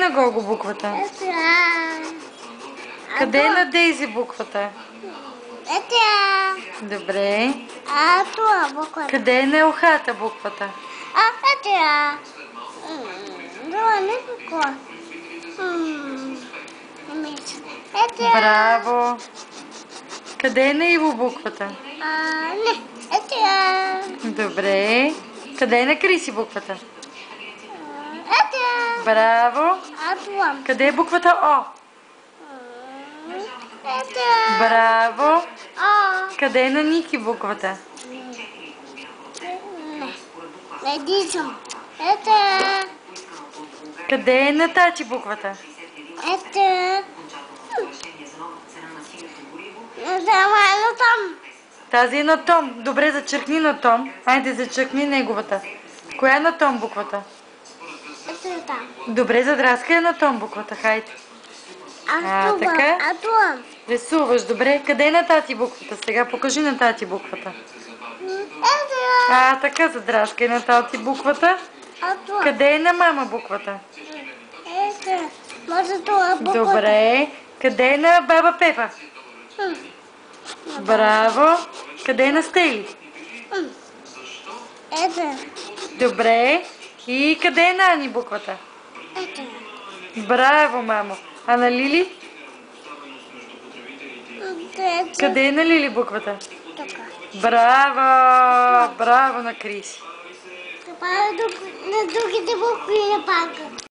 на Гого буквата? Къде е на Дейзи буквата? Добре. Това буквата. Къде е на Елхата буквата? Това не буква. Браво. Къде е на Иво буквата? Не, Добре. Къде е на Криси буквата? Браво. това. Къде е буквата О? Браво. Къде е на Ники буквата? Не дичам. Къде е на Тати буквата? Там. Тази е на Том. Добре, зачеркни на Том. Айде, зачеркни неговата. Коя е на Том буквата? Там. Добре, задраскай на Том буквата, хайде. Така. Това. Рисуваш, добре. Къде е на Тати буквата? Сега покажи на Тати буквата. Така, задраскай на Тати буквата. Това. Къде е на Мама буквата? Може това буквата. Добре. Къде е на Баба Пепа? Браво. Къде е на Стели? Добре. И къде е на Ани буквата? Браво, мамо. А на Лили? Къде е на Лили буквата? Браво. Браво на Крис. На другите букви не пака.